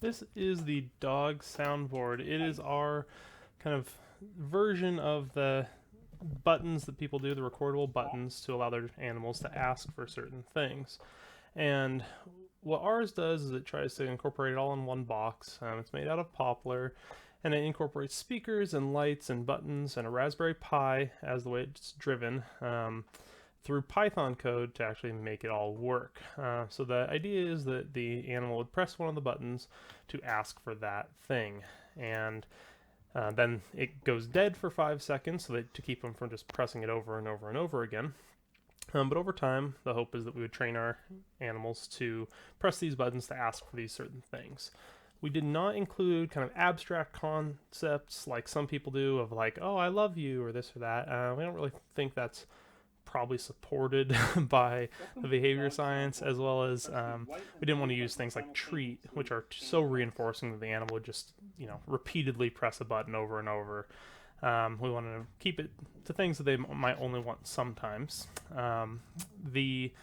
This is the dog soundboard. It is our kind of version of the buttons that people do, the recordable buttons to allow their animals to ask for certain things. And what ours does is it tries to incorporate it all in one box. It's made out of poplar, and it incorporates speakers and lights and buttons and a Raspberry Pi as the way it's driven. Through Python code to actually make it all work. So the idea is that the animal would press one of the buttons to ask for that thing, and then it goes dead for 5 seconds so that to keep them from just pressing it over and over and over again. But over time, the hope is that we would train our animals to press these buttons to ask for these certain things. We did not include kind of abstract concepts like some people do of like, oh, I love you, or this or that. We don't really think that's probably supported by the behavior science, as well as we didn't want to use things like treat, which are so reinforcing that the animal would just, repeatedly press a button over and over. We wanted to keep it to things that they might only want sometimes. The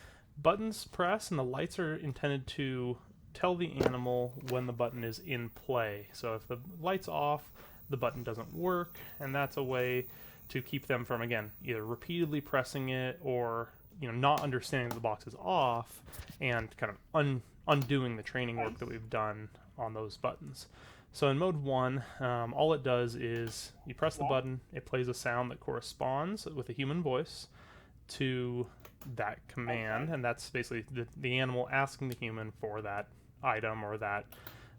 buttons press and the lights are intended to tell the animal when the button is in play. So if the light's off, the button doesn't work, and that's a way to keep them from, again, either repeatedly pressing it or not understanding that the box is off and kind of undoing the training work that we've done on those buttons. So in mode 1, all it does is you press the button, it plays a sound that corresponds with a human voice to that command, and that's basically the animal asking the human for that item or that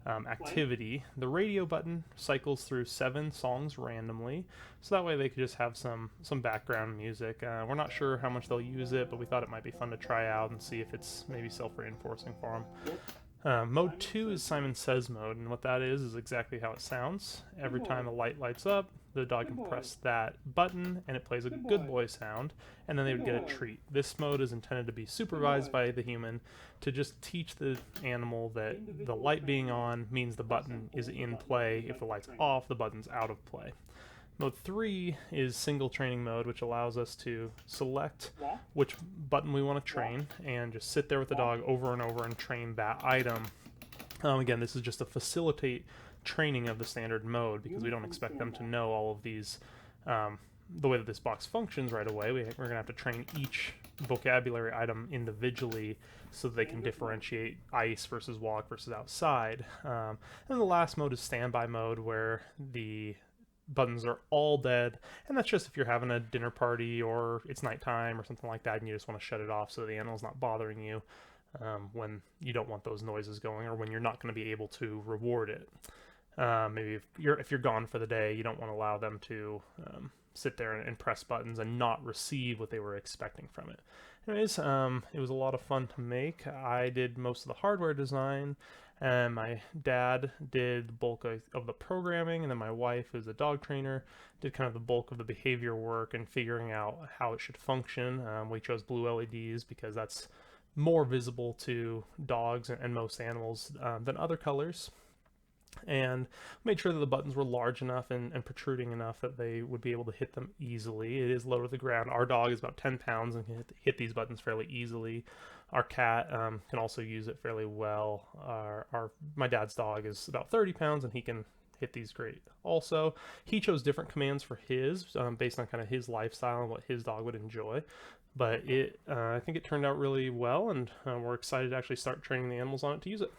activity. The radio button cycles through 7 songs randomly, so that way they could just have some background music. We're not sure how much they'll use it, but we thought it might be fun to try out and see if it's maybe self-reinforcing for them. Mode 2 is Simon Says mode, and what that is exactly how it sounds. Every time a light lights up, the dog can press that button and it plays a good boy sound, and then they would get a treat. This mode is intended to be supervised by the human to just teach the animal that the light being on means the button is in play. If the light's off, the button's out of play. Mode 3 is single training mode, which allows us to select which button we want to train and just sit there with the dog over and over and train that item. Again, this is just to facilitate training of the standard mode because we don't expect them to know all of these, the way that this box functions right away. We're going to have to train each vocabulary item individually so that they can differentiate ice versus walk versus outside. And the last mode is standby mode, where the buttons are all dead, and that's just if you're having a dinner party or it's nighttime or something like that and you just want to shut it off so the animal's not bothering you when you don't want those noises going, or when you're not going to be able to reward it. Maybe if you're gone for the day, you don't want to allow them to sit there and press buttons and not receive what they were expecting from it. Anyways, it was a lot of fun to make. I did most of the hardware design, and my dad did the bulk of the programming, and then my wife, who's a dog trainer, did kind of the bulk of the behavior work and figuring out how it should function. We chose blue LEDs because that's more visible to dogs and most animals than other colors, and made sure that the buttons were large enough and protruding enough that they would be able to hit them easily. It is low to the ground. Our dog is about 10 pounds and can hit these buttons fairly easily. Our cat can also use it fairly well. My dad's dog is about 30 pounds and he can hit these great. Also, he chose different commands for his based on kind of his lifestyle and what his dog would enjoy. But I think it turned out really well, and we're excited to actually start training the animals on it to use it.